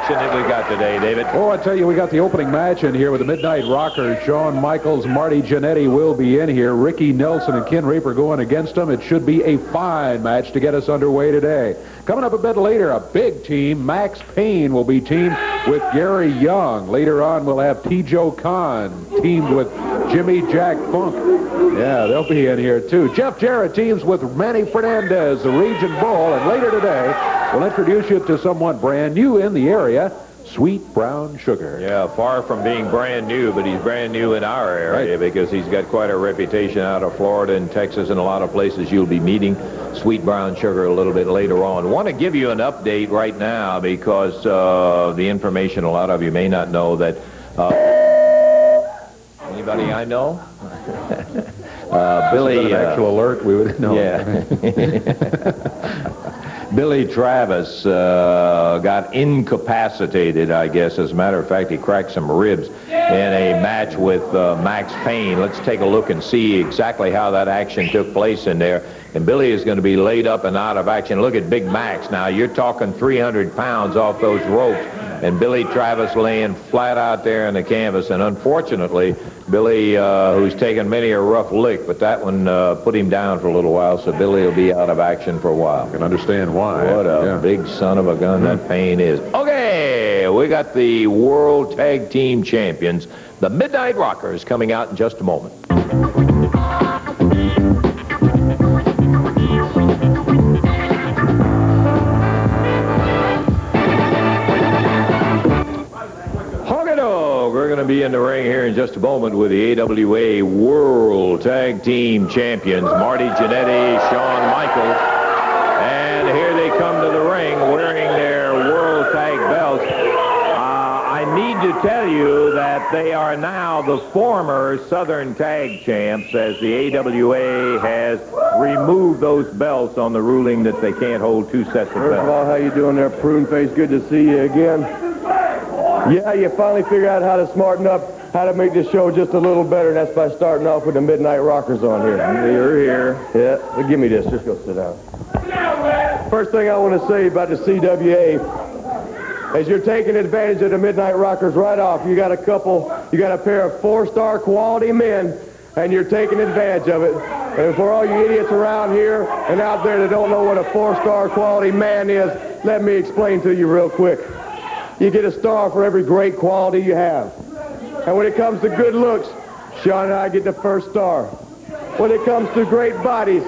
action that we got today, David? Oh, I tell you, we got the opening match in here with the Midnight Rockers. Shawn Michaels, Marty Jannetty will be in here. Ricky Nelson and Ken Reaper going against them. It should be a fine match to get us underway today. Coming up a bit later, a big team. Max Payne will be teamed with Gary Young. Later on, we'll have T-Joe Khan teamed with Jimmy Jack Funk. Yeah, they'll be in here, too. Jeff Jarrett teams with Manny Fernandez, the Region Bull. And later today, we'll introduce you to someone brand new in the area, Sweet Brown Sugar. Yeah, far from being brand new, but he's brand new in our area because he's got quite a reputation out of Florida and Texas and a lot of places. You'll be meeting Sweet Brown Sugar a little bit later on. Want to give you an update right now because the information a lot of you may not know that... anybody I know? Billy... an actual alert, we would know. Yeah. Billy Travis got incapacitated, I guess. As a matter of fact, he cracked some ribs in a match with Max Payne. Let's take a look and see exactly how that action took place in there. And Billy is going to be laid up and out of action. Look at Big Max. Now, you're talking 300 pounds off those ropes. And Billy Travis laying flat out there in the canvas. And unfortunately, Billy, who's taken many a rough lick, but that one put him down for a little while, so Billy will be out of action for a while. I can understand why. What a big son of a gun that Payne is. Okay, we got the World Tag Team Champions, the Midnight Rockers, coming out in just a moment. We're going to be in the ring here in just a moment with the AWA World Tag Team Champions, Marty Jannetty, Shawn Michaels. And here they come to the ring wearing their World Tag belts. I need to tell you that they are now the former Southern Tag Champs, as the AWA has removed those belts on the ruling that they can't hold two sets of belts. First of all, how you doing there, Prune Face? Good to see you again. Yeah, you finally figured out how to smarten up, how to make this show just a little better, and that's by starting off with the Midnight Rockers on here. You're here. Yeah, well, give me this. Just go sit down. First thing I want to say about the CWA is you're taking advantage of the Midnight Rockers right off. You got a pair of 4-star quality men, and you're taking advantage of it. And for all you idiots around here and out there that don't know what a 4-star quality man is, let me explain to you real quick. You get a star for every great quality you have. And when it comes to good looks, Shawn and I get the first star. When it comes to great bodies,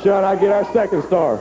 Shawn and I get our second star.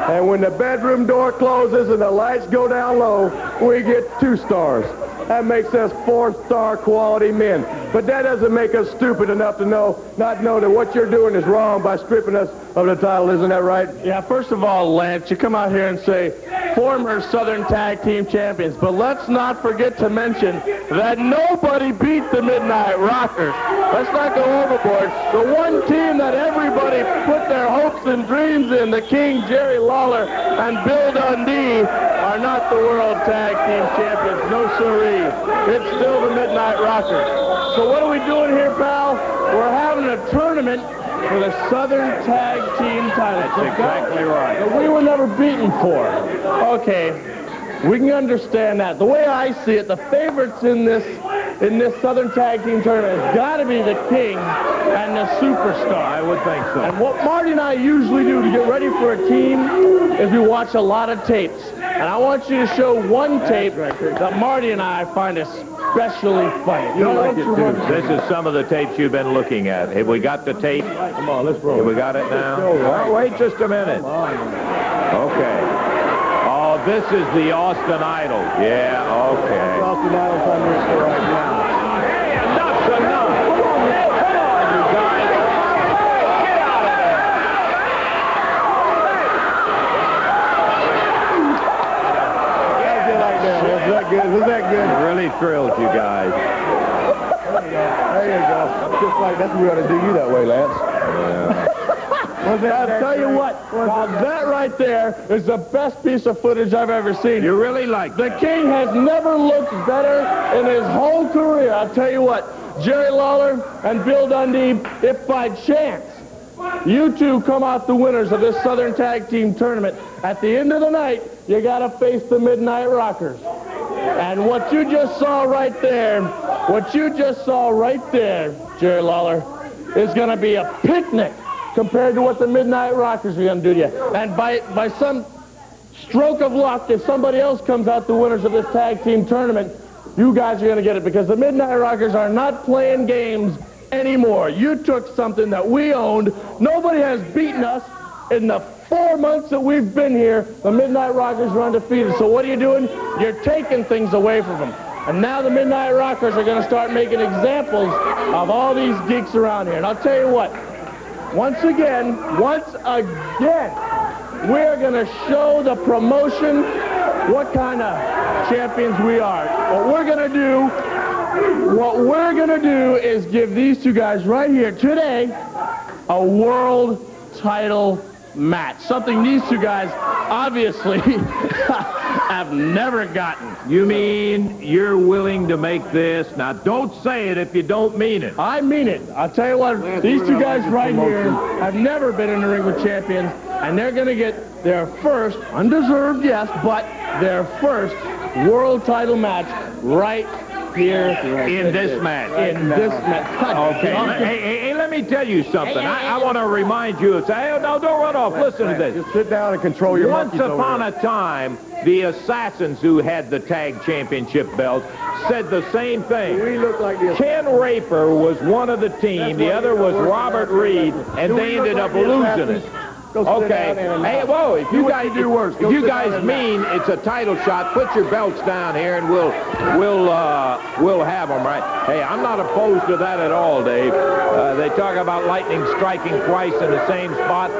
And when the bedroom door closes and the lights go down low, we get 2 stars. That makes us 4-star quality men. But that doesn't make us stupid enough to not know that what you're doing is wrong by stripping us of the title. Isn't that right? Yeah, first of all, Lance, you come out here and say former Southern Tag Team Champions, but let's not forget to mention that nobody beat the Midnight Rockers. Let's not go overboard. The one team that everybody put their hopes and dreams in, the King, Jerry Lawler, and Bill Dundee, are not the World Tag Team Champions. No siree. It's still the Midnight Rockers. So what are we doing here, pal? We're having a tournament for the Southern Tag Team title. That's exactly right. That we were never beaten for. Okay, we can understand that. The way I see it, the favorites in this Southern Tag Team tournament has got to be the King and the Superstar. I would think so. And what Marty and I usually do to get ready for a team is we watch a lot of tapes. And I want you to show one tape that Marty and I find especially funny. You like it, too. This is some of the tapes you've been looking at. Have we got the tape? Come on, let's roll. Have we got it now? Oh, wait just a minute. Okay. Oh, this is the Austin Idol. Yeah, okay. Austin Idol's on this show right now. Hey, enough's enough. Come on, you guys. Get out of there. How's it like that? Is that good? Was that good? Really thrilled you guys. There you go. Just like that's what we ought to do you that way, Lance. Yeah. I'll tell you what, now that right there is the best piece of footage I've ever seen. You really like The that? King has never looked better in his whole career. I'll tell you what, Jerry Lawler and Bill Dundee, if by chance you two come out the winners of this Southern Tag Team Tournament, at the end of the night, you got to face the Midnight Rockers. And what you just saw right there, Jerry Lawler, is going to be a picnic compared to what the Midnight Rockers are going to do to you. And by some stroke of luck, if somebody else comes out the winners of this tag team tournament, you guys are going to get it, because the Midnight Rockers are not playing games anymore. You took something that we owned. Nobody has beaten us in the 4 months that we've been here. The Midnight Rockers are undefeated. So what are you doing? You're taking things away from them. And now the Midnight Rockers are going to start making examples of all these geeks around here. And I'll tell you what, once again, we're going to show the promotion what kind of champions we are. What we're going to do is give these two guys right here today a world title match. Something these two guys obviously have never gotten. You mean you're willing to make this? Now, don't say it if you don't mean it. I mean it. I'll tell you what, these two guys right here have never been in the ring with champions, and they're going to get their first, undeserved, yes, but their first world title match right here in this match. Okay. Hey, let me tell you something. I want to remind you. Hey, no, don't run off. Listen to this. Just sit down and control your monkeys. Once upon a time, the Assassins, who had the tag championship belt, said the same thing. We look like the Ken Raper was one of the team. The other was Robert Reed, and they ended up losing it. Okay. Hey, whoa! If you guys mean it's a title shot, put your belts down here, and we'll have them, right? Hey, I'm not opposed to that at all, Dave. They talk about lightning striking twice in the same spot.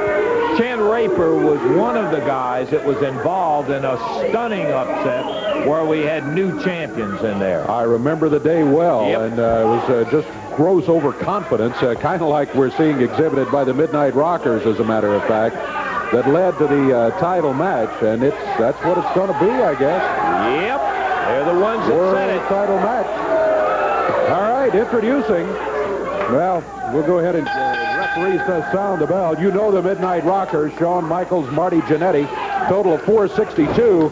Ken Raper was one of the guys that was involved in a stunning upset where we had new champions in there. I remember the day well, Yep. and it was just gross overconfidence, kind of like we're seeing exhibited by the Midnight Rockers, as a matter of fact, that led to the title match, and that's what it's going to be, I guess. Yep, they're the ones that World said it. title match. All right, introducing. Well, we'll go ahead and referees sound the bell. You know the Midnight Rockers, Shawn Michaels, Marty Jannetty, total of 462.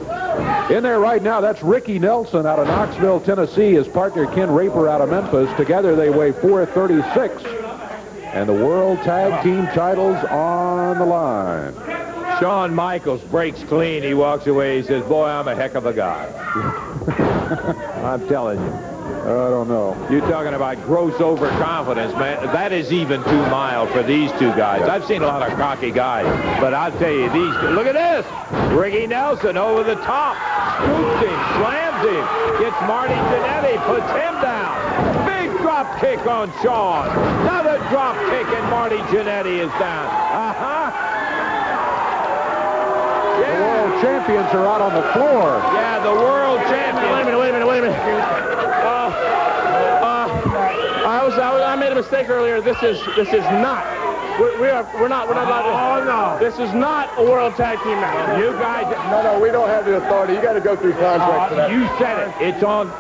In there right now, that's Ricky Nelson out of Knoxville, Tennessee. His partner, Ken Raper, out of Memphis. Together, they weigh 436. And the World Tag Team titles on the line. Shawn Michaels breaks clean. He walks away. He says, boy, I'm a heck of a guy. I'm telling you. I don't know. You're talking about gross overconfidence, man. That is even too mild for these two guys. I've seen a lot of cocky guys, but I'll tell you, these two, look at this. Ricky Nelson over the top. Scoops him, slams him, gets Marty Jannetty, puts him down. Big drop kick on Shawn. Another drop kick, and Marty Jannetty is down. The world champions are out on the floor. Yeah, the world champions. Wait a minute. I made a mistake earlier. This is not. We're not allowed to. Oh, no. This is not a world tag team match. You guys. No, we don't have the authority. You got to go through contract for that. You said it.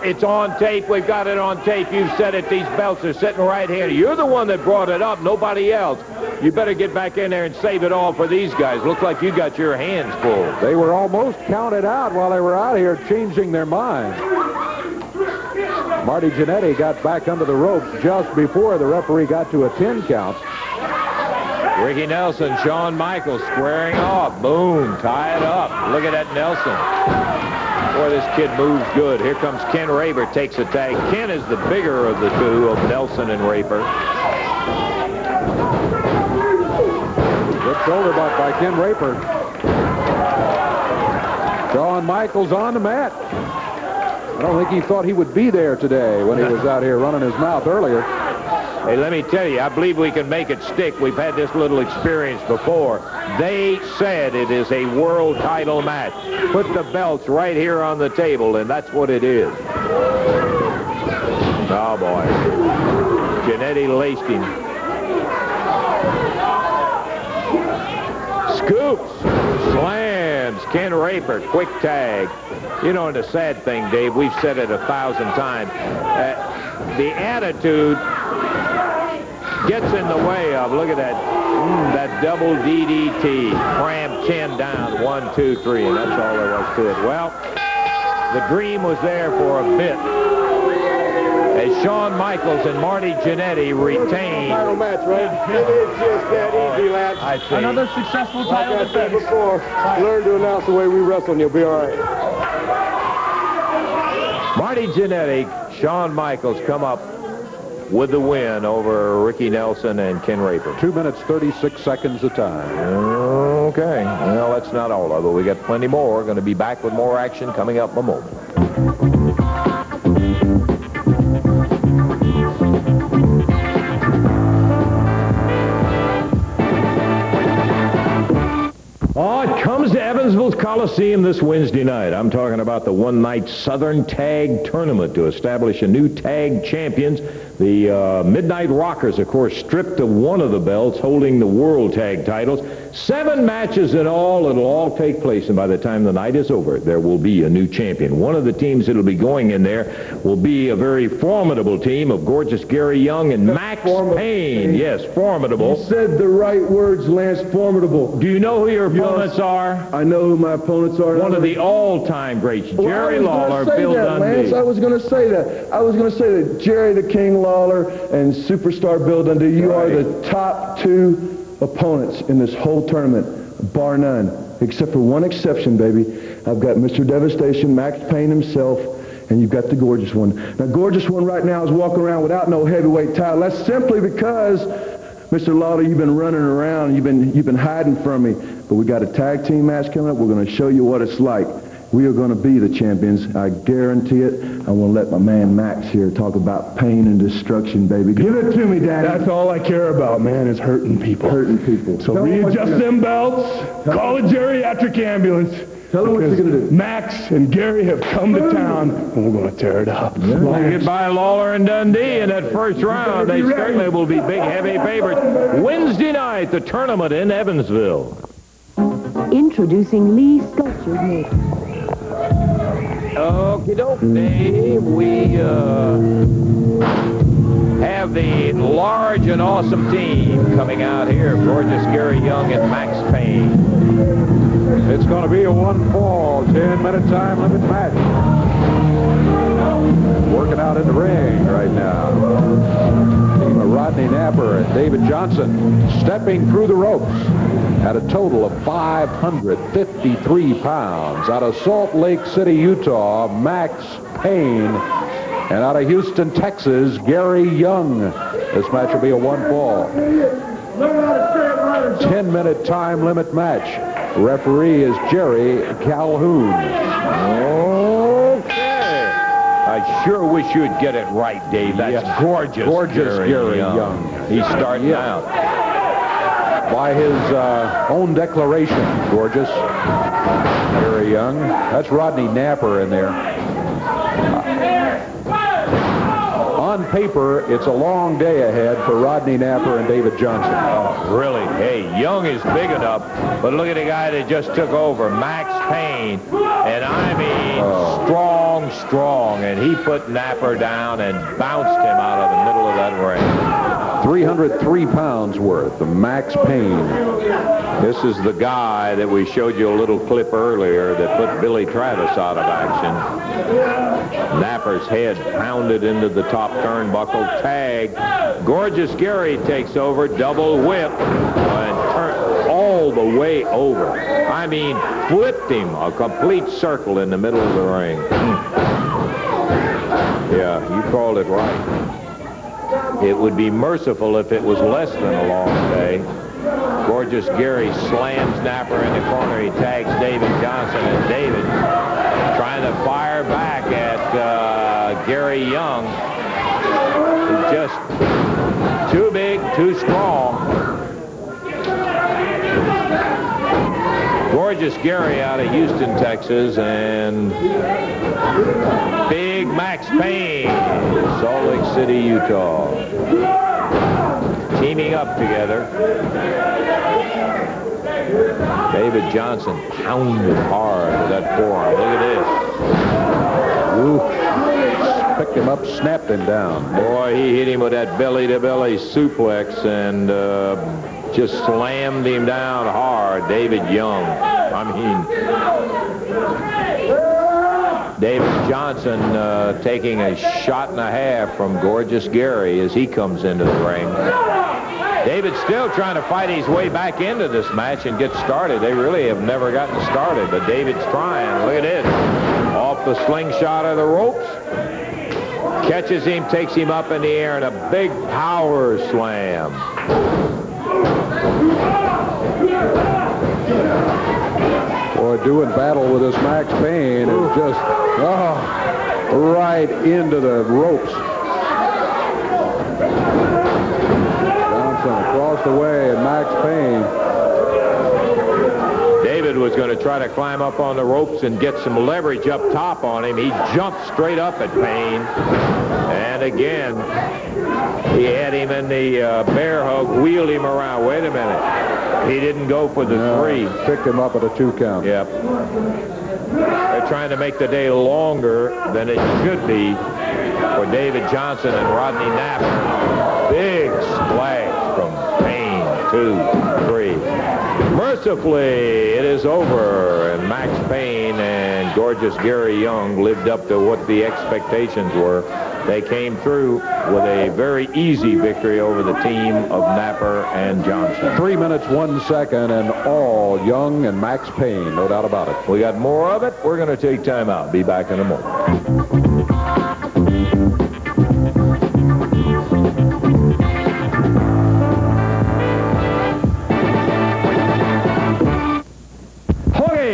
It's on tape. We've got it on tape. You said it. These belts are sitting right here. You're the one that brought it up, nobody else. You better get back in there and save it all for these guys. Looks like you got your hands full. They were almost counted out while they were out here changing their mind. Marty Jannetty got back under the ropes just before the referee got to a 10 count. Ricky Nelson, Shawn Michaels squaring off. Boom, tie it up. Look at that Nelson. Boy, this kid moves good. Here comes Ken Raper, takes a tag. Ken is the bigger of the two, of Nelson and Raper. Good shoulder butt by Ken Raper. Shawn Michaels on the mat. I don't think he thought he would be there today when he was out here running his mouth earlier. Hey, let me tell you, I believe we can make it stick. We've had this little experience before. They said it is a world title match. Put the belts right here on the table, and that's what it is. Oh, boy. Jannetty laced him. Scoops. Slams. Ken Raper. Quick tag. You know, and the sad thing, Dave, we've said it 1,000 times. The attitude gets in the way of, look at that, that double DDT. Cram Ken down. 1, 2, 3, and that's all there was to it. Well, the dream was there for a bit. As Shawn Michaels and Marty Jannetty retain. Final match, right? It is just that easy, lads. I see. Another successful title Like I said defense. before, learn to announce the way we wrestle and you'll be all right. Marty Jannetty, Shawn Michaels come up with the win over Ricky Nelson and Ken Raper. 2 minutes, 36 seconds of time. Okay. Well, that's not all of it. We got plenty more. Going to be back with more action coming up in a moment. Oh, it comes to Evansville's Coliseum this Wednesday night. I'm talking about the one-night Southern Tag Tournament to establish a new tag champions. The Midnight Rockers, of course, stripped of one of the belts, holding the World Tag titles. 7 matches in all. It'll all take place, and by the time the night is over, there will be a new champion. One of the teams that'll be going in there will be a very formidable team of gorgeous Gary Young and Max Payne. Yes, formidable. You said the right words, Lance. Formidable. Do you know who your opponents are? I know who my opponents are. One of the all-time greats, Jerry Lawler, Bill Dundee. Lance, I was going to say that. I was going to say that Jerry the King Lawler and superstar Bill Dundee, you are the top 2 opponents in this whole tournament, bar none, except for one exception, baby. I've got Mr. Devastation, Max Payne himself, and you've got the Gorgeous One. Now, Gorgeous One right now is walking around without no heavyweight title. That's simply because, Mr. Lawler, you've been running around, you've been hiding from me. But we got a tag team match coming up. We're going to show you what it's like. We are going to be the champions. I guarantee it. I want to let my man Max here talk about pain and destruction, baby. Give it to me, Daddy. That's all I care about, man, is hurting people. Hurting people. So readjust them belts, call a geriatric ambulance. Tell them what you're going to do. Max and Gary have come to town, and we're going to tear it up. Goodbye, Lawler and Dundee in that first round. They certainly will be big, heavy favorites. Wednesday night, the tournament in Evansville. Introducing Lee Sculptured Mix. Okie doke, Dave. We have the large and awesome team coming out here. Gorgeous Gary Young and Max Payne. It's going to be a 1-fall, 10-minute time limit match. Working out in the ring right now. Team of Rodney Napper and David Johnson stepping through the ropes at a total of 553 pounds. Out of Salt Lake City, Utah, Max Payne. And out of Houston, Texas, Gary Young. This match will be a 1-fall. 10-minute time limit match. Referee is Jerry Calhoun. Okay. I sure wish you'd get it right, Dave. That's gorgeous. Gorgeous Gary Young. He's starting out. By his own declaration, gorgeous Gary Young. That's Rodney Napper in there. On paper, it's a long day ahead for Rodney Napper and David Johnson. Oh, really? Hey, Young is big enough, but look at the guy that just took over, Max Payne. And I mean, strong. And he put Napper down and bounced him out of the middle of that ring. 303 pounds worth of Max Payne. This is the guy that we showed you a little clip earlier that put Billy Travis out of action. Napper's head pounded into the top turnbuckle. Tag. Gorgeous Gary takes over. Double whip. And turned all the way over. I mean, flipped him a complete circle in the middle of the ring. Yeah, you called it right. It would be merciful if it was less than a long day. Gorgeous Gary slams Napper in the corner. He tags David Johnson, and David trying to fire back at Gary Young. He's just too big, too strong. Gorgeous Gary out of Houston, Texas, and Big Max Payne, Salt Lake City, Utah. Teaming up together. David Johnson pounded hard with that forearm. Look at this. Ooh. Picked him up, snapped him down. Boy, he hit him with that belly-to-belly suplex and just slammed him down hard. David Young. I mean, David Johnson taking a shot and a half from Gorgeous Gary as he comes into the ring. David's still trying to fight his way back into this match and get started. They really have never gotten started, but David's trying. Look at this. Off the slingshot of the ropes. Catches him, takes him up in the air, and a big power slam. Boy, doing battle with this Max Payne is just, right into the ropes. Johnson across the way, and Max Payne. David was going to try to climb up on the ropes and get some leverage up top on him. He jumped straight up at Payne. And again, he had him in the bear hug, wheeled him around. Wait a minute. He didn't go for the 3. Picked him up at a 2 count. Yep. They're trying to make the day longer than it should be for David Johnson and Rodney Napper. Big splash from Payne. 2, 3. Mercifully, it is over, and Max Payne and Gorgeous Gary Young lived up to what the expectations were. They came through with a very easy victory over the team of Napper and Johnson. 3 minutes, 1 second, and all Young and Max Payne, no doubt about it. We got more of it. We're going to take time out. Be back in a moment.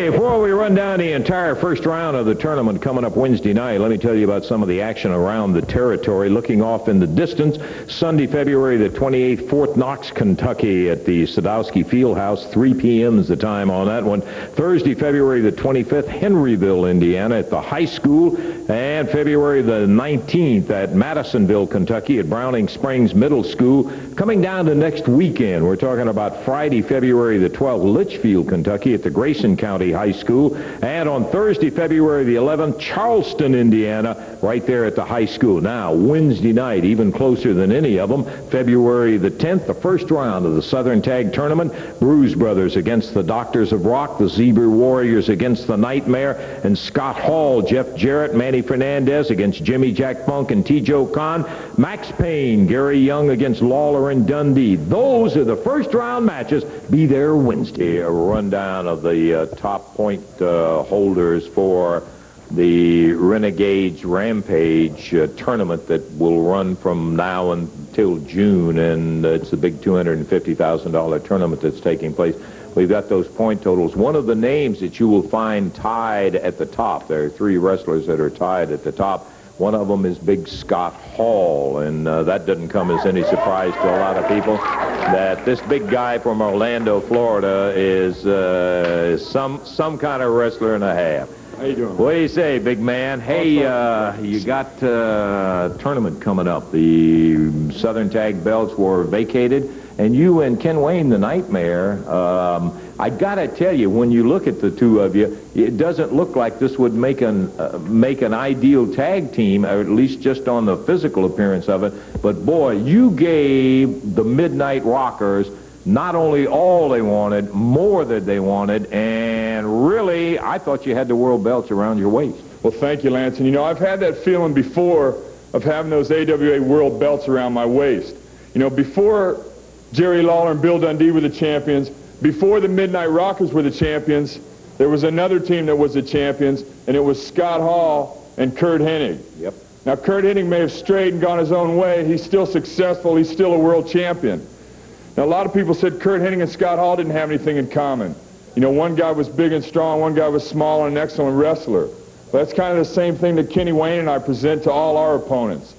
Before we run down the entire first round of the tournament coming up Wednesday night, let me tell you about some of the action around the territory. Looking off in the distance, Sunday, February the 28th, Fort Knox, Kentucky at the Sadowski Fieldhouse. 3 p.m. is the time on that one. Thursday, February the 25th, Henryville, Indiana at the high school. And February the 19th at Madisonville, Kentucky at Browning Springs Middle School. Coming down to next weekend, we're talking about Friday, February the 12th, Litchfield, Kentucky at the Grayson County High School. And on Thursday, February the 11th, Charleston, Indiana, right there at the high school. Now, Wednesday night, even closer than any of them, February the 10th, the first round of the Southern Tag Tournament. Bruise Brothers against the Doctors of Rock, the Zebra Warriors against the Nightmare, and Scott Hall, Jeff Jarrett, Manny Fernandez against Jimmy Jack Funk and T.J. Khan. Max Payne, Gary Young against Lawler and Dundee. Those are the first round matches. Be there Wednesday. A rundown of the top point holders for the Renegades Rampage tournament that will run from now until June, and it's the big $250,000 tournament that's taking place. We've got those point totals. One of the names that you will find tied at the top, there are 3 wrestlers that are tied at the top. One of them is Big Scott Hall, and that doesn't come as any surprise to a lot of people, that this big guy from Orlando, Florida is some kind of wrestler and a half. How you doing? What do you say, big man? Hey, you got a tournament coming up. The Southern Tag belts were vacated, and you and Ken Wayne, the Nightmare, I got to tell you, when you look at the two of you, it doesn't look like this would make an ideal tag team, or at least just on the physical appearance of it. But, boy, you gave the Midnight Rockers not only all they wanted, more than they wanted, and really, I thought you had the world belts around your waist. Well, thank you, Lance. And, you know, I've had that feeling before of having those AWA world belts around my waist. You know, before Jerry Lawler and Bill Dundee were the champions, before the Midnight Rockers were the champions, there was another team that was the champions, and it was Scott Hall and Curt Hennig. Yep. Now, Curt Hennig may have strayed and gone his own way. He's still successful. He's still a world champion. Now, a lot of people said Curt Hennig and Scott Hall didn't have anything in common. You know, one guy was big and strong, one guy was small and an excellent wrestler. But that's kind of the same thing that Kenny Wayne and I present to all our opponents.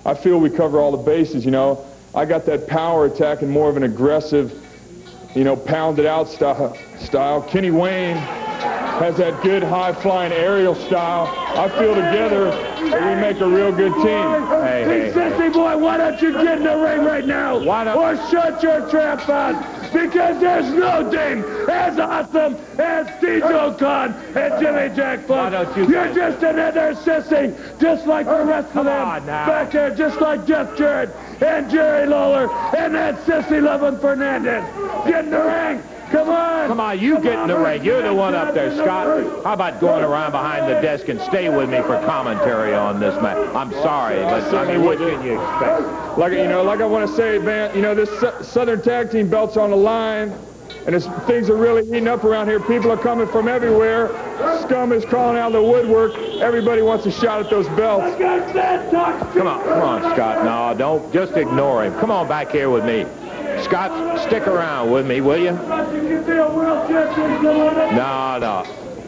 I feel we cover all the bases, you know. I got that power attack and more of an aggressive, you know, pounded out style. Kenny Wayne has that good high-flying aerial style. I feel together that we make a real good team. Hey, sissy boy, why don't you get in the ring right now? Or shut your trap mouth? Because there's no team as awesome as T.J. Khan and Jimmy Jack Funk. You're just another sissy, just like the rest of them back there, just like Jeff Jarrett and Jerry Lawler and that sissy-loving Fernandez. Get in the ring. Come on! Come on, you get in the ring. You're the one up there, Scott. How about going around behind the desk and stay with me for commentary on this match? I'm sorry, but I mean, what can you expect? Like I want to say, man, this Southern Tag Team belt's on the line, and things are really heating up around here. People are coming from everywhere. Scum is crawling out of the woodwork. Everybody wants a shot at those belts. Come on, Scott. No, don't just ignore him. Come on back here with me. Scott, stick around with me, will you? No.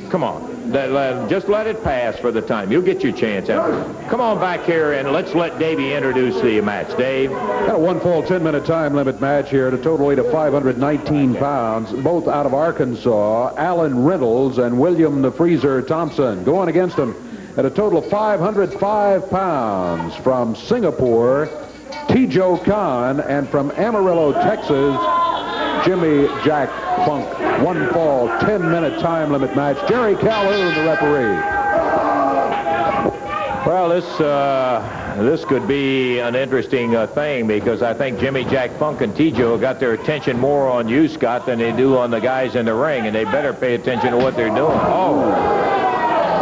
Come on. Just let it pass for the time. You'll get your chance. Come on back here and let's let Davey introduce the match. Dave? Got a one fall 10-minute time limit match here at a total weight of 519 pounds. Both out of Arkansas, Alan Reynolds and William the Freezer Thompson. Going against them at a total of 505 pounds from Singapore, T-Joe Khan, and from Amarillo, Texas, Jimmy Jack Funk. One fall, 10-minute time limit match. Jerry Calhoun, the referee. Well, this could be an interesting thing because I think Jimmy Jack Funk and T-Joe got their attention more on you, Scott, than they do on the guys in the ring, and they better pay attention to what they're doing. Oh,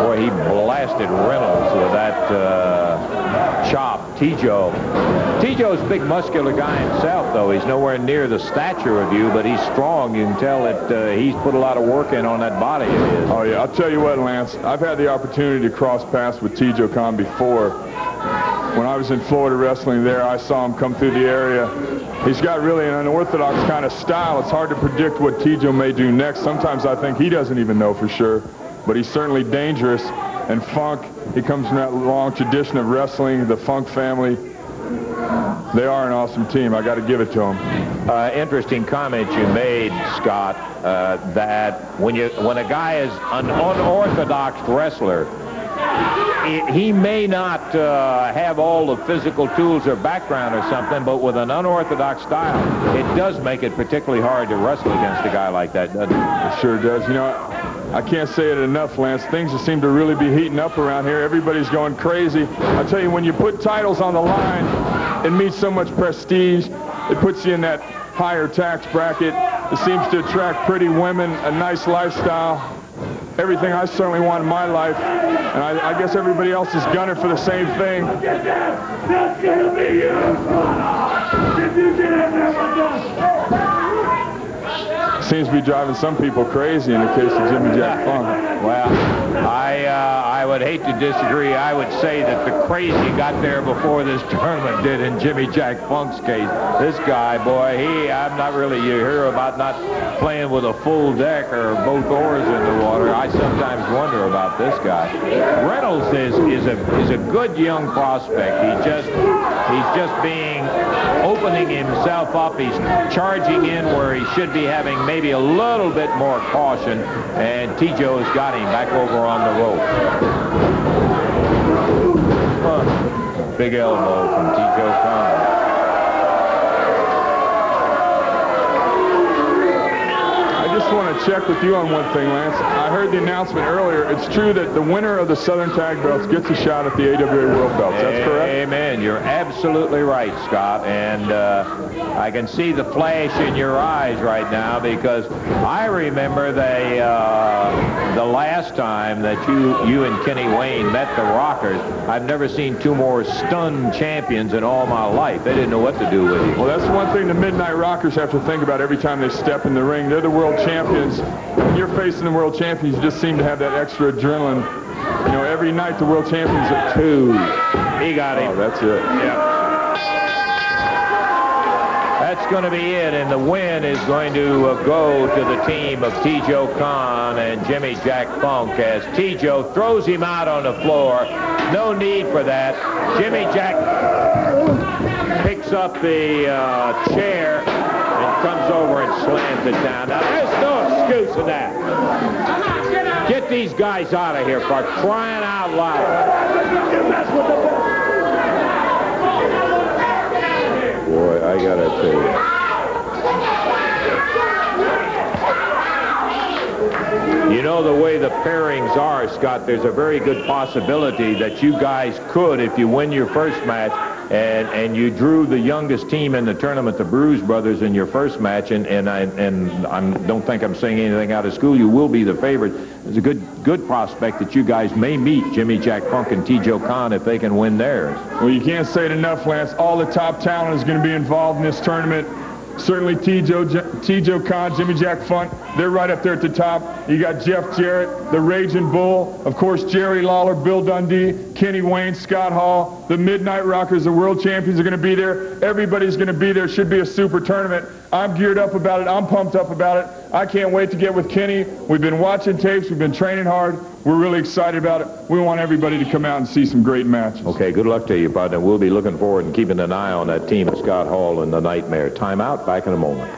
boy, he blasted Reynolds with that chop. T-Joe's a big muscular guy himself, though. He's nowhere near the stature of you, but he's strong. You can tell that he's put a lot of work in on that body of his. Oh, yeah. I'll tell you what, Lance. I've had the opportunity to cross paths with T-Joe Khan before. When I was in Florida wrestling there, I saw him come through the area. He's got really an unorthodox kind of style. It's hard to predict what T-Joe may do next. Sometimes I think he doesn't even know for sure, but he's certainly dangerous. And Funk, he comes from that long tradition of wrestling, the Funk family. They are an awesome team. I got to give it to them. Interesting comment you made, Scott, that when a guy is an unorthodox wrestler, he may not have all the physical tools or background or something, but with an unorthodox style, it does make it particularly hard to wrestle against a guy like that, doesn't it? It sure does. I can't say it enough, Lance. Things just seem to really be heating up around here. Everybody's going crazy. I tell you, when you put titles on the line, it means so much prestige. It puts you in that higher tax bracket. It seems to attract pretty women, a nice lifestyle, everything I certainly want in my life. And I guess everybody else is gunning for the same thing. That's gonna be you, if you get in there with us. Seems to be driving some people crazy in the case of Jimmy Jack Funk. Well, I would hate to disagree. I would say that the crazy got there before this tournament did in Jimmy Jack Funk's case. This guy, boy, I'm not really, you hear about not playing with a full deck or both oars in the water. I sometimes wonder about this guy. Reynolds is a good young prospect. He's just opening himself up. He's charging in where he should be having maybe a little bit more caution, and T-Joe's got him back over on the rope. Big elbow from T-Joe Khan. I just want to check with you on one thing, Lance. I heard the announcement earlier. It's true that the winner of the Southern Tag Belts gets a shot at the AWA World Belts. That's correct? Amen. You're absolutely right, Scott. And I can see the flash in your eyes right now because I remember the last time that you and Kenny Wayne met the Rockers. I've never seen two more stunned champions in all my life. They didn't know what to do with you. Well, that's one thing the Midnight Rockers have to think about every time they step in the ring. They're the world champions. When you're facing the world champions, you just seem to have that extra adrenaline. Every night the world champions are 2. He got him. Oh, that's it. Yeah. That's going to be it, and the win is going to go to the team of T-Joe Khan and Jimmy Jack Funk as T-Joe throws him out on the floor. No need for that. Jimmy Jack picks up the chair and comes over and slams it down. Now, there's no excuse in that. Get these guys out of here for crying out loud. Boy, I gotta tell you. You know the way the pairings are, Scott, there's a very good possibility that you guys could, if you win your first match, and you drew the youngest team in the tournament, the Bruise Brothers, in your first match, and I don't think I'm saying anything out of school. You will be the favorite. There's a good prospect that you guys may meet Jimmy Jack Funk and T.J. Khan if they can win theirs. Well, you can't say it enough, Lance. All the top talent is going to be involved in this tournament. Certainly T.J. Khan, Jimmy Jack Funk, they're right up there at the top. You got Jeff Jarrett, the Raging Bull, of course Jerry Lawler, Bill Dundee, Kenny Wayne, Scott Hall, the Midnight Rockers, the world champions are going to be there. Everybody's going to be there. Should be a super tournament. I'm geared up about it. I'm pumped up about it. I can't wait to get with Kenny. We've been watching tapes. We've been training hard. We're really excited about it. We want everybody to come out and see some great matches. Okay, good luck to you, partner. We'll be looking forward and keeping an eye on that team of Scott Hall and the Nightmare. Time out. Back in a moment.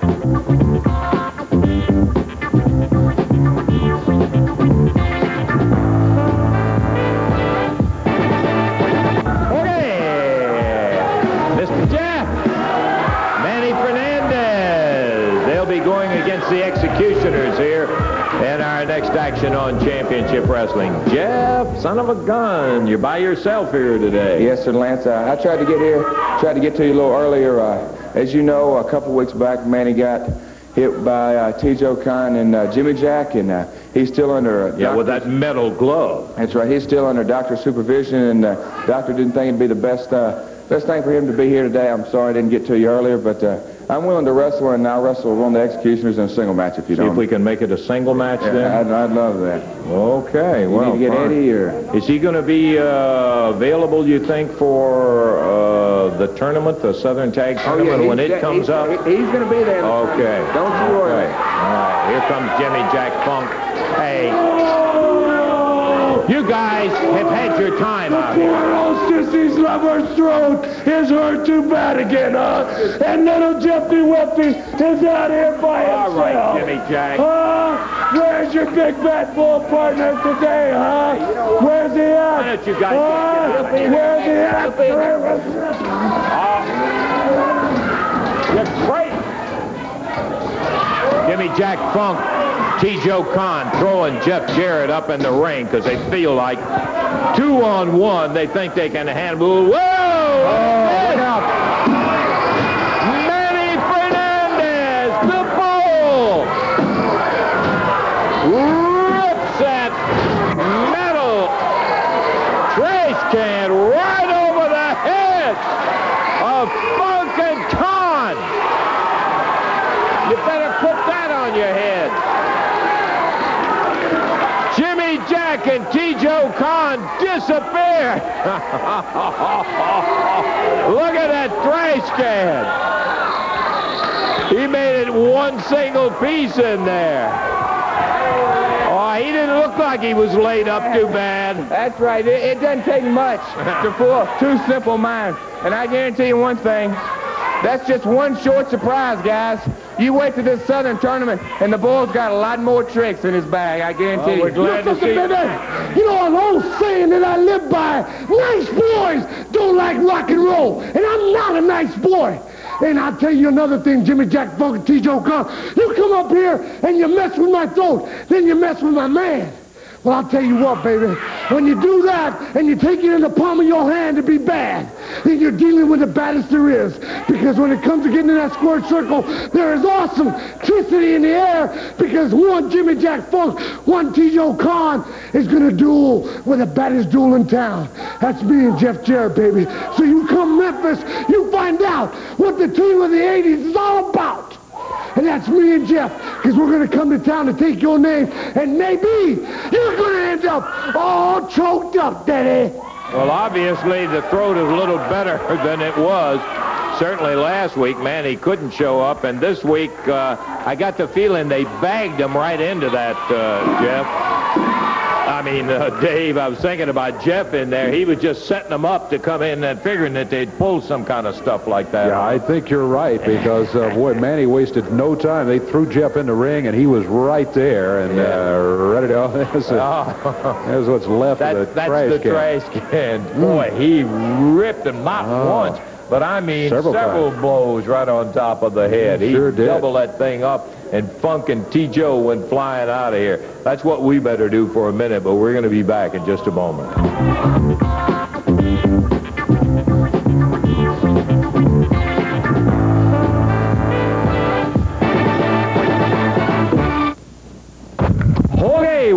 The Executioners here in our next action on Championship Wrestling. Jeff, son of a gun, you're by yourself here today. Yes, sir, Lance. I tried to get to you a little earlier. As you know, a couple weeks back, Manny got hit by T.J. Khan and Jimmy Jack, and he's still under... with that metal glove. That's right. He's still under doctor's supervision, and doctor didn't think it'd be the best thing for him to be here today. I'm sorry I didn't get to you earlier, but I'm willing to wrestle, and I'll wrestle one of the Executioners in a single match if you don't. See if we can make it a single match then? I'd love that. Okay, well, you need to get Eddie, or... Is he going to be available, you think, for the tournament, the Southern Tag Tournament, when it comes up? He's going to be there. Okay. Don't you worry. All right, here comes Jimmy Jack Funk. Hey, you guys have had your time out here. Poor old sissy's lover's throat is hurt too bad again, huh? And little Jeffy Weffy is out here by himself. All right, Jimmy Jack. Where's your big bad bull partner today, huh? Where's he at? Why don't you guys Where's he at? You're great. Jimmy Jack Funk, T.J. Khan throwing Jeff Jarrett up in the ring because they feel like 2-on-1. They think they can handle. Whoa! Look out! Manny Fernandez, the Bull, rips that metal trash can right over the head of Funk and Khan. You better put that on your head. Jimmy Jack and T.J. Khan disappear. Look at that trash can. He made it one single piece in there. Oh, he didn't look like he was laid up too bad. That's right. It doesn't take much to fool two simple minds. And I guarantee you one thing. That's just one short surprise, guys. You wait to this Southern tournament, and the Bull's got a lot more tricks in his bag, I guarantee you. We're glad to see You know, an old saying that I live by, nice boys don't like rock and roll, and I'm not a nice boy. And I'll tell you another thing, Jimmy Jack Funk and T.J. Khan. You come up here and you mess with my throat, then you mess with my man. Well, I'll tell you what, baby. When you do that and you take it in the palm of your hand to be bad, then you're dealing with the baddest there is. Because when it comes to getting in that squared circle, there is awesome electricity in the air because one Jimmy Jack Funk, one T.J. Khan is going to duel with the baddest duel in town. That's me and Jeff Jarrett, baby. So you come Memphis, you find out what the team of the 80s is all about. And that's me and Jeff, because we're going to come to town to take your name, and maybe you're going to end up all choked up, Daddy. Well, obviously, the throat is a little better than it was. Certainly last week, Manny couldn't show up, and this week, I got the feeling they bagged him right into that, Jeff. I mean, Dave, I was thinking about Jeff in there. He was just setting them up to come in and figuring that they'd pull some kind of stuff like that. Yeah, I think you're right because, boy, Manny wasted no time. They threw Jeff in the ring, and he was right there and ready to... There's what's left of the trash can. That's the trash can. Boy, he ripped him not once, but I mean several blows right on top of the head. He sure did. Doubled that thing up, and Funk and T.J. went flying out of here. That's what we better do for a minute, but we're going to be back in just a moment.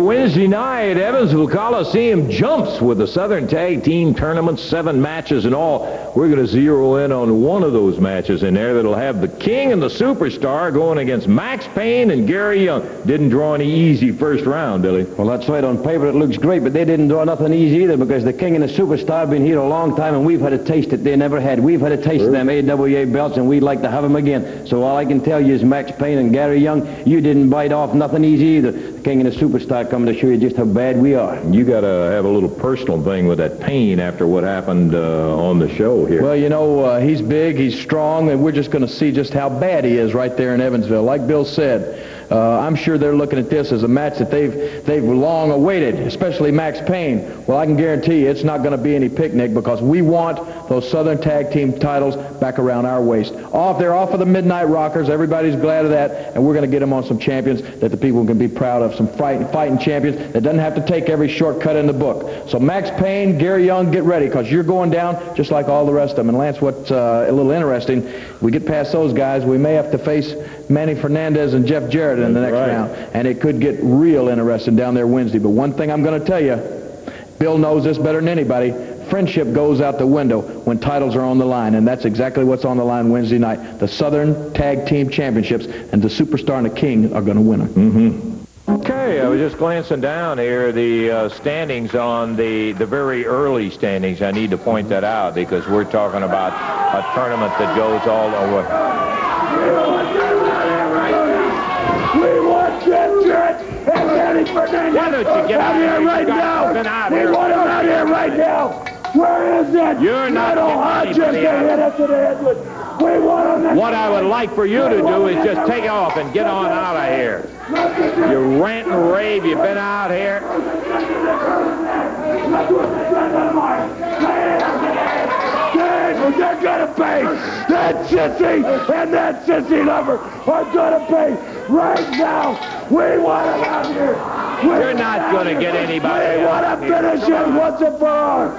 Wednesday night, Evansville Coliseum jumps with the Southern Tag Team Tournament, 7 matches in all. We're going to zero in on one of those matches in there that'll have the King and the Superstar going against Max Payne and Gary Young. Didn't draw any easy first round, Billy. Well, that's right. On paper, it looks great, but they didn't draw nothing easy either, because the King and the Superstar have been here a long time, and we've had a taste that they never had. We've had a taste of them AWA belts, and we'd like to have them again. So all I can tell you is Max Payne and Gary Young, you didn't bite off nothing easy either. The King and the Superstar coming to show you just how bad we are. You got to have a little personal thing with that Payne after what happened on the show here. Well, you know, he's big, he's strong, and we're just going to see just how bad he is right there in Evansville. Like Bill said, I'm sure they're looking at this as a match that they've long awaited, especially Max Payne. Well, I can guarantee you it's not going to be any picnic, because we want those Southern Tag Team titles back around our waist. They're off of the Midnight Rockers. Everybody's glad of that, and we're going to get them on some champions that the people can be proud of, some fighting champions that doesn't have to take every shortcut in the book. So Max Payne, Gary Young, get ready, because you're going down just like all the rest of them. And Lance, what's a little interesting, we get past those guys, we may have to face Manny Fernandez and Jeff Jarrett in the next round, and it could get real interesting down there Wednesday. But one thing I'm going to tell you, Bill knows this better than anybody, friendship goes out the window when titles are on the line, and that's exactly what's on the line Wednesday night. The Southern Tag Team Championships, and the Superstar and the King are going to win them. Okay, I was just glancing down here, the standings on the very early standings. I need to point that out, because we're talking about a tournament that goes all over. We want Jeff Jarrett and Manny Fernandez. Why don't you get out here right now? We want him out here right now. Where is that? You're not little Hodges that hit us in the head with? We want him. What I would like for you to do is just take off and get on out of here. You rant and rave. You've been out here. They're going to pay. That sissy and that sissy lover are going to pay right now. We want him out here. You're not going to get anybody. We want to finish it once and for all.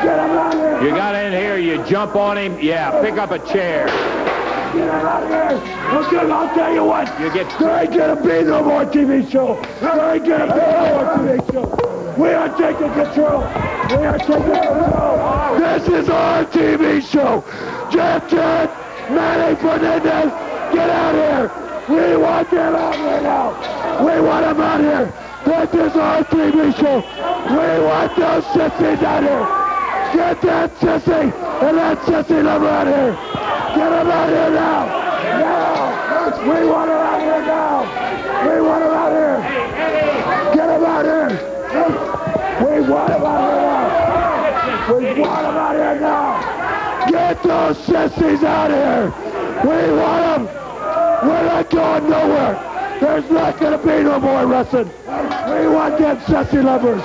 Get him out here. You got in here, you jump on him. Yeah, pick up a chair. Get him out here. Okay, I'll tell you what. There ain't going to be no more TV show. There ain't going to be no more TV show. We are taking control. We are taking control. This is our TV show. Jeff Jarrett, Manny Fernandez, get out here. We want them out here now. We want them out here. This is our TV show. We want those sissies out here. Get that sissy and that sissy lover out here. Get them out here now. Now. We want them out here now. We want them out here. Get them out here. We want them out here now. We want them out here now. Get those sissies out here. We want them. We're not going nowhere. There's not going to be no more wrestling. We want them sissy lovers.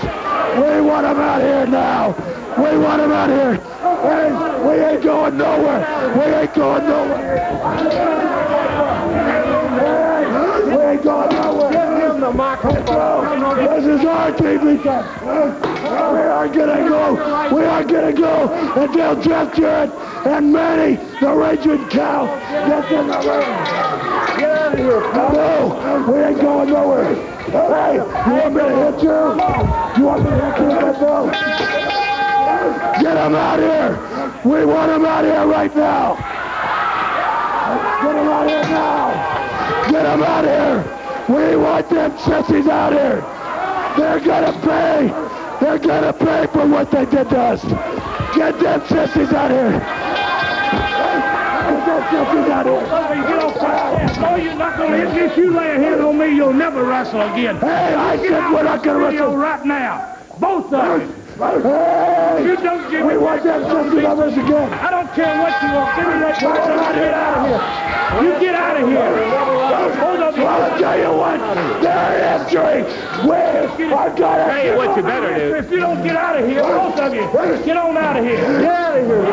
We want them out here now. We want them out here. Hey, we ain't going nowhere. We ain't going nowhere. Hey, we ain't going nowhere. Give him the microphone. This is our TV time. We are gonna go. We are gonna go until Jeff Jarrett and Manny, the Raging Cow, gets in the ring. Get out of here. No, we ain't going nowhere. Hey, you want me to hit you? You want me to hit you with that bell? Get him out here. We want him out here right now. Get him out here now. Get him out here. We want them sissies out here. They're gonna pay. They're gonna pay for what they did to us. Get them sissies out here. Get them sissies out here. No, you're not gonna hit me. If you lay a hand on me, you'll never wrestle again. Hey, I said we're not gonna wrestle right now. Both of you. Hey, you don't give we want them sissy lovers again. I don't care what you want. Give me that. Get out of here. You get out of here. Hold up. Well, I'll tell you what. Their history. We are gonna. Tell you what you better do. If you don't get out of here, both of you, get on out of here. Get out of here.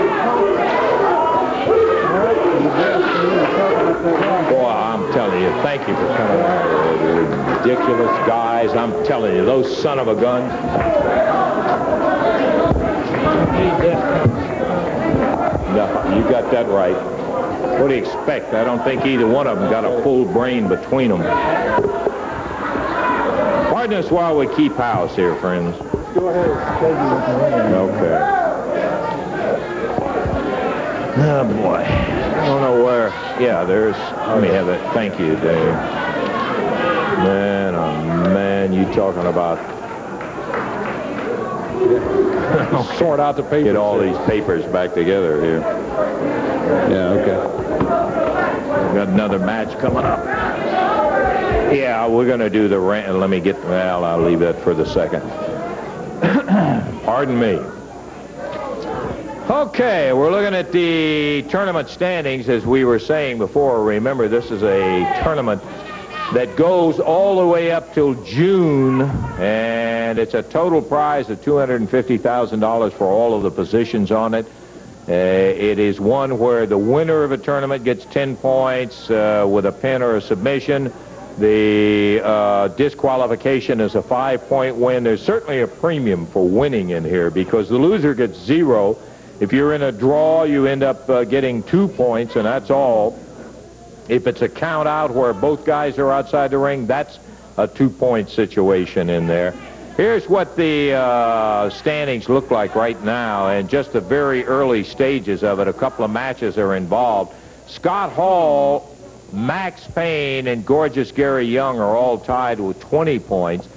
Boy, I'm telling you, thank you for coming out. Ridiculous guys. I'm telling you, those son of a guns. No, you got that right. What do you expect? I don't think either one of them got a full brain between them. Pardon us while we keep house here, friends. Go ahead. Okay. Oh, boy. I don't know where. Yeah, there's. Let me have it. Thank you, Dave. Man, oh, man, you talking about. Sort out the papers. Get all these papers back together here. Yeah, okay. We've got another match coming up. Yeah, we're going to do the rant. Let me get. Well, I'll leave that for the second. Pardon me. Okay, we're looking at the tournament standings, as we were saying before. Remember, this is a tournament that goes all the way up till June, and it's a total prize of $250,000 for all of the positions on it. It is one where the winner of a tournament gets 10 points with a pin or a submission. The disqualification is a 5-point win. There's certainly a premium for winning in here because the loser gets 0. If you're in a draw, you end up getting 2 points, and that's all. If it's a count out where both guys are outside the ring, that's a 2-point situation in there. Here's what the standings look like right now, and just the very early stages of it. A couple of matches are involved. Scott Hall, Max Payne, and Gorgeous Gary Young are all tied with 20 points.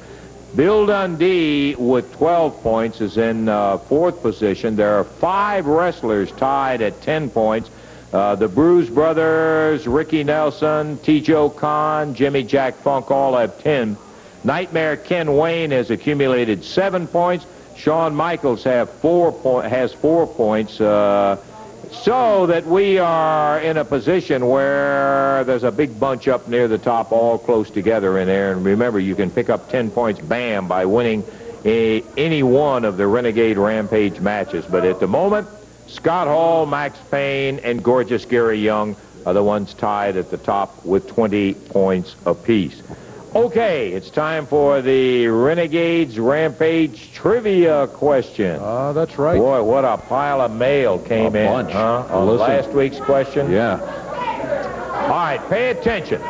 Bill Dundee with 12 points is in 4th position. There are 5 wrestlers tied at 10 points. The Bruise Brothers, Ricky Nelson, T.J. Khan, Jimmy Jack Funk all have 10. Nightmare Ken Wayne has accumulated 7 points. Shawn Michaels has 4 points. So that we are in a position where there's a big bunch up near the top, all close together in there. And remember, you can pick up 10 points, bam, by winning any one of the Renegade Rampage matches. But at the moment, Scott Hall, Max Payne, and Gorgeous Gary Young are the ones tied at the top with 20 points apiece. Okay, it's time for the Renegades Rampage trivia question. That's right. Boy, what a pile of mail came in on last week's question. Yeah. All right, pay attention.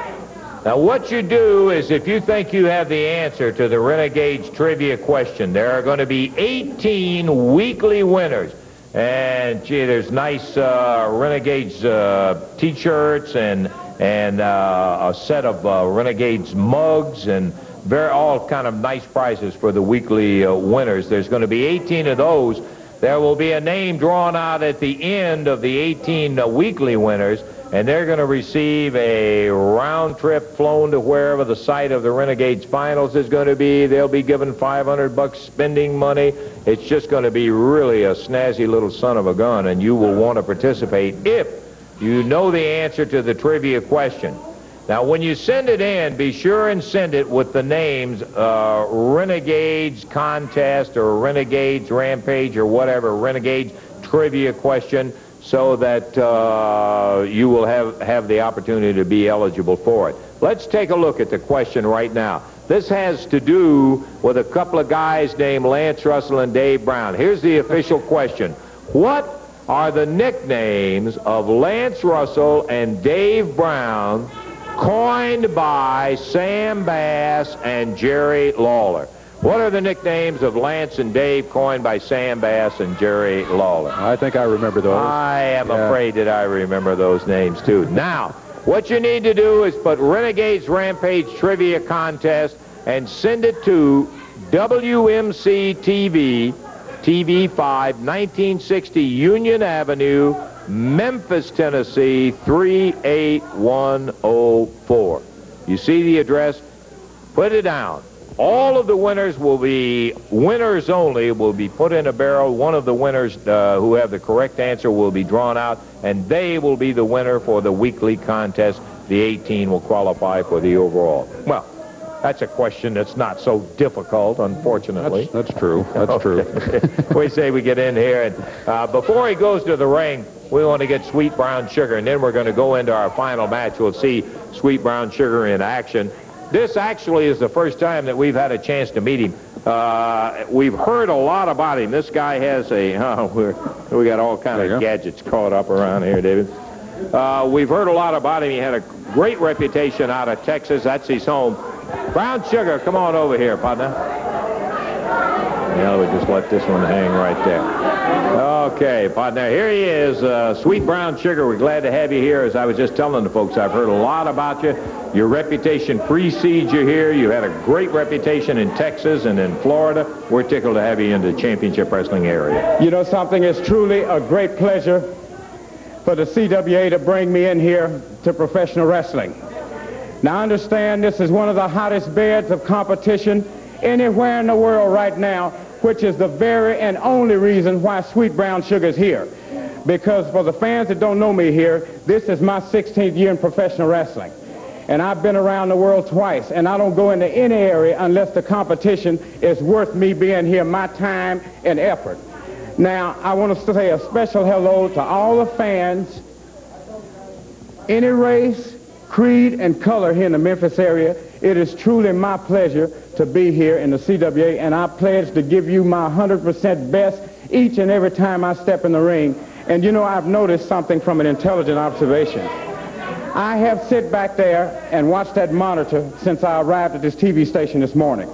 Now, what you do is if you think you have the answer to the Renegades trivia question, there are going to be 18 weekly winners. And, gee, there's nice Renegades T-shirts and a set of Renegades mugs and all kind of nice prizes for the weekly winners. There's going to be 18 of those. There will be a name drawn out at the end of the 18 weekly winners, and they're going to receive a round trip flown to wherever the site of the Renegades finals is going to be. They'll be given $500 spending money. It's just going to be really a snazzy little son of a gun, and you will want to participate if you know the answer to the trivia question. Now, when you send it in, be sure and send it with the names Renegades Contest or Renegades Rampage or whatever, Renegades Trivia Question, so that you will have the opportunity to be eligible for it. Let's take a look at the question right now. This has to do with a couple of guys named Lance Russell and Dave Brown. Here's the official question. What are the nicknames of Lance Russell and Dave Brown coined by Sam Bass and Jerry Lawler? What are the nicknames of Lance and Dave coined by Sam Bass and Jerry Lawler? I think I remember those. I am afraid that I remember those names, too. Now, what you need to do is put Renegades Rampage Trivia Contest and send it to WMC TV, TV5, 1960 Union Avenue, Memphis, Tennessee, 38104. You see the address? Put it down. All of the winners will be, winners only, will be put in a barrel. One of the winners who have the correct answer will be drawn out, and they will be the winner for the weekly contest. The 18 will qualify for the overall. Well, that's a question that's not so difficult, unfortunately. That's true. That's true. We say we get in here, and before he goes to the ring, we want to get Sweet Brown Sugar, and then we're going to go into our final match. We'll see Sweet Brown Sugar in action. This actually is the first time that we've had a chance to meet him. We've heard a lot about him. This guy has we got all kind of gadgets caught up around here, David. We've heard a lot about him. He had a great reputation out of Texas. That's his home. Brown Sugar, come on over here, partner. Yeah, we just let this one hang right there. Okay, partner, here he is, Sweet Brown Sugar. We're glad to have you here. As I was just telling the folks, I've heard a lot about you. Your reputation precedes you here. You had a great reputation in Texas and in Florida. We're tickled to have you in the championship wrestling area. You know something, it's truly a great pleasure for the CWA to bring me in here to professional wrestling. Now, understand this is one of the hottest beds of competition anywhere in the world right now, which is the very and only reason why Sweet Brown Sugar is here. Because for the fans that don't know me here, this is my 16th year in professional wrestling. And I've been around the world twice, and I don't go into any area unless the competition is worth me being here, my time and effort. Now, I want to say a special hello to all the fans, any race, creed, and color here in the Memphis area. It is truly my pleasure to be here in the CWA, and I pledge to give you my 100% best each and every time I step in the ring. And you know, I've noticed something from an intelligent observation. I have sit back there and watched that monitor since I arrived at this TV station this morning.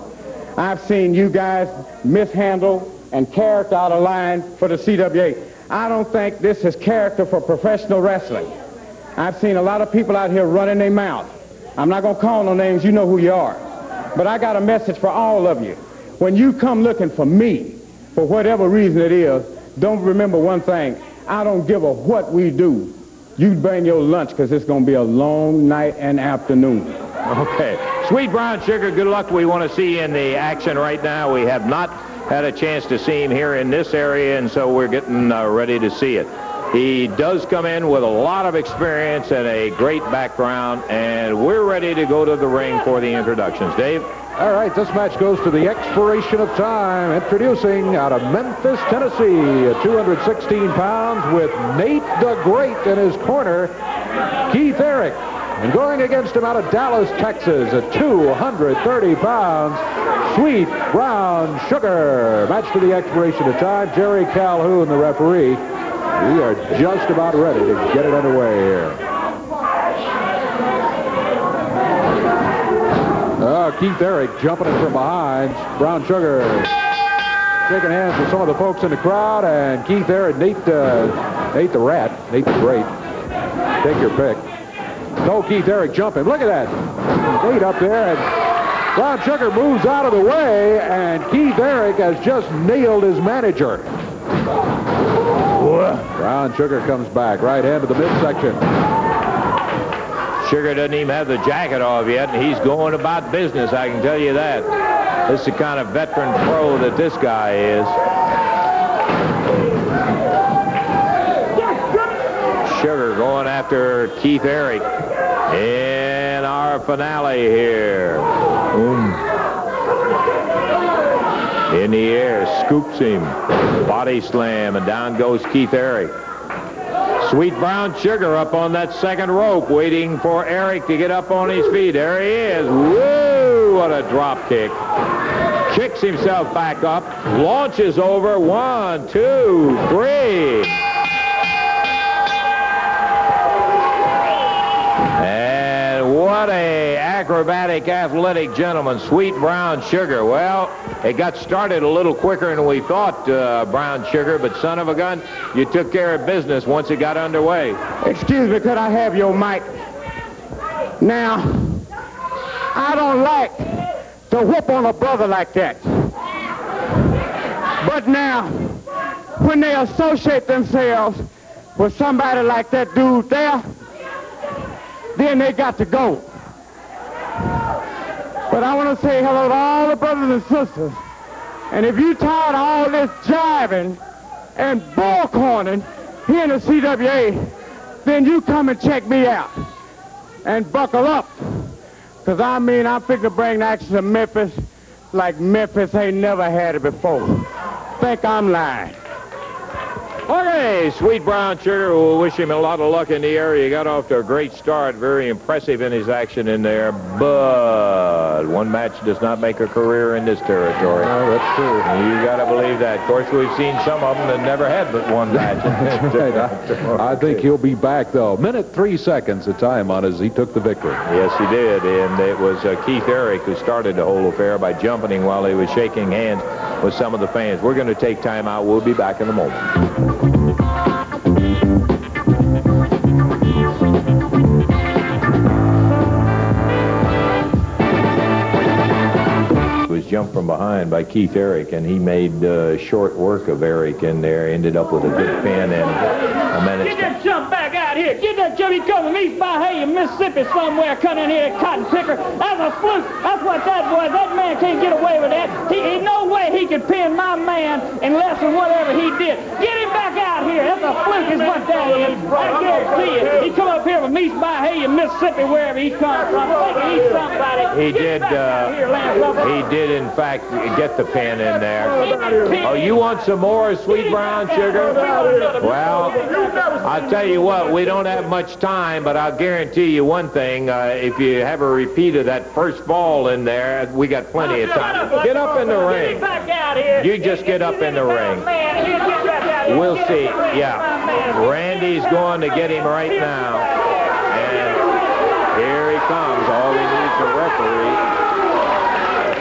I've seen you guys mishandle and character out of line for the CWA. I don't think this is character for professional wrestling. I've seen a lot of people out here running their mouth. I'm not going to call no names, you know who you are. But I got a message for all of you. When you come looking for me, for whatever reason it is, don't remember one thing. I don't give a what we do. You bring your lunch, because it's going to be a long night and afternoon. Okay. Sweet Brown Sugar, good luck. We want to see you in the action right now. We have not had a chance to see him here in this area, and so we're getting ready to see it. He does come in with a lot of experience and a great background, and we're ready to go to the ring for the introductions. Dave? All right, this match goes to the expiration of time. Introducing out of Memphis, Tennessee, at 216 pounds with Nate the Great in his corner, Keith Eric. And going against him out of Dallas, Texas, at 230 pounds, Sweet Brown Sugar. Match to the expiration of time. Jerry Calhoun, the referee. We are just about ready to get it underway here. Keith Eric jumping in from behind. Brown Sugar shaking hands with some of the folks in the crowd. And Keith Eric, Nate the Rat, Nate the Great. Take your pick. No, Keith Eric jumping. Look at that. Nate up there. And Brown Sugar moves out of the way. And Keith Eric has just nailed his manager. Brown Sugar comes back. Right hand to the midsection. Sugar doesn't even have the jacket off yet, and he's going about business, I can tell you that. This is the kind of veteran pro that this guy is. Sugar going after Keith Eric in our finale here. In the air, scoops him, body slam, and down goes Keith Eric. Sweet Brown Sugar up on that second rope, waiting for Eric to get up on his feet. There he is. Woo! What a drop kick. Kicks himself back up, launches over. 1, 2, 3. And what a acrobatic, athletic gentleman, Sweet Brown Sugar. Well, it got started a little quicker than we thought, Brown Sugar, but son of a gun, you took care of business once it got underway. Excuse me, could I have your mic? Now, I don't like to whoop on a brother like that. But now, when they associate themselves with somebody like that dude there, then they got to go. But I want to say hello to all the brothers and sisters. And if you're tired of all this jiving and bullcorning here in the CWA, then you come and check me out. And buckle up. Because I mean, I'm fixing to bring the action to Memphis like Memphis ain't never had it before. Think I'm lying. Okay, Hey, Sweet Brown Sugar, we'll wish him a lot of luck in the area. He got off to a great start, very impressive in his action in there, but one match does not make a career in this territory. Oh, that's true. You got to believe that. Of course, we've seen some of them that never had but one match. I think he'll be back, though. Minute 3 seconds the time on as he took the victory. Yes, he did, and it was Keith Eric who started the whole affair by jumping him while he was shaking hands with some of the fans. We're going to take time out. We'll be back in a moment. Jumped from behind by Keith Eric, and he made short work of Eric in there, ended up with a good pin and a minute. Get that jump back out here. Get that jump. He come from East Bahia, Mississippi somewhere, cut in here, cotton picker. That's a fluke. That's what that was. That man can't get away with that. He no way he could pin my man in less than whatever he did. Get him back out here. That's a fluke is what that is. I guarantee you. He come up here from East Bahia, Mississippi, wherever he comes from. Thinking he's somebody. He did, in fact, get the pin in there. Oh, you want some more Sweet Brown Sugar? Well, I'll tell you what, we don't have much time, but I'll guarantee you one thing. If you have a repeat of that first ball in there, we got plenty of time. Get up in the ring. You just get up in the ring. We'll see. Yeah. Randy's going to get him right now. And here he comes. All he needs is a referee.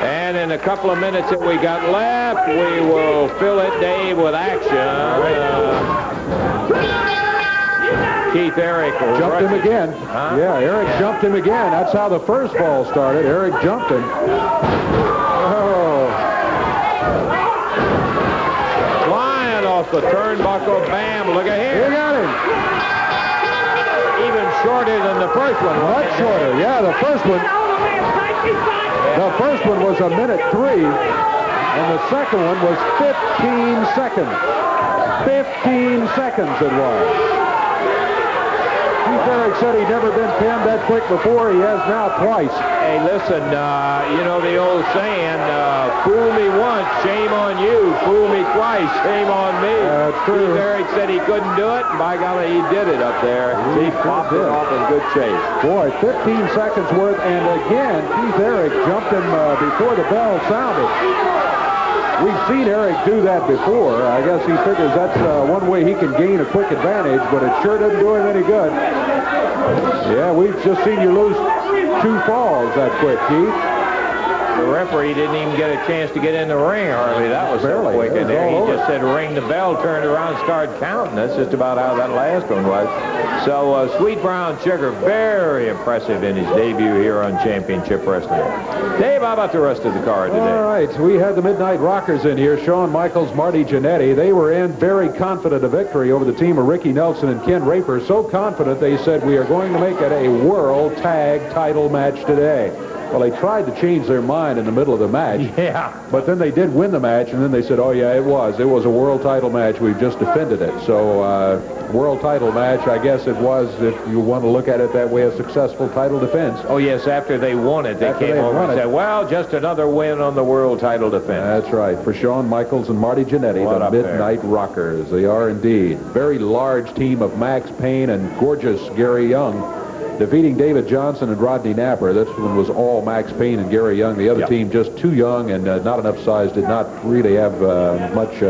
And in a couple of minutes that we got left, we will fill it, Dave, with action. Keith Eric jumped him again. Huh? Yeah, Eric jumped him again. That's how the first ball started. Eric jumped him. Oh. Flying off the turnbuckle. Bam, look at here. He got him. Even shorter than the first one. Much shorter. Yeah, the first one. The first one was a minute 3, and the second one was 15 seconds. 15 seconds it was. Keith Eric said he'd never been pinned that quick before. He has now twice. Hey, listen, you know the old saying, fool me once, shame on you. Fool me twice, shame on me. That's true. Keith Eric said he couldn't do it, and by golly, he did it up there. He popped it off in good shape. Boy, 15 seconds worth, and again, Keith Eric jumped him before the bell sounded. We've seen Eric do that before. I guess he figures that's one way he can gain a quick advantage, but it sure doesn't do him any good. Yeah, we've just seen you lose 2 falls that quick, Keith. The referee didn't even get a chance to get in the ring, hardly. That was so quick in there. He just said ring the bell, turned around, started counting. That's just about how that last one was. So Sweet Brown Sugar, very impressive in his debut here on Championship Wrestling. Dave, how about the rest of the card today? All right, we had the Midnight Rockers in here, Shawn Michaels, Marty Jannetty. They were in very confident of victory over the team of Ricky Nelson and Ken Raper. So confident they said, we are going to make it a World Tag Title match today. Well, they tried to change their mind in the middle of the match. Yeah. But then they did win the match, and then they said, oh, yeah, it was. It was a world title match. We've just defended it. So, world title match, I guess it was, if you want to look at it that way, a successful title defense. Oh, yes, after they won it, they came over and said, well, just another win on the world title defense. That's right. For Shawn Michaels and Marty Jannetty, the Midnight Rockers. They are indeed. Very large team of Max Payne and gorgeous Gary Young, defeating David Johnson and Rodney Napper. This one was all Max Payne and Gary Young. The other team just too young and not enough size, did not really have much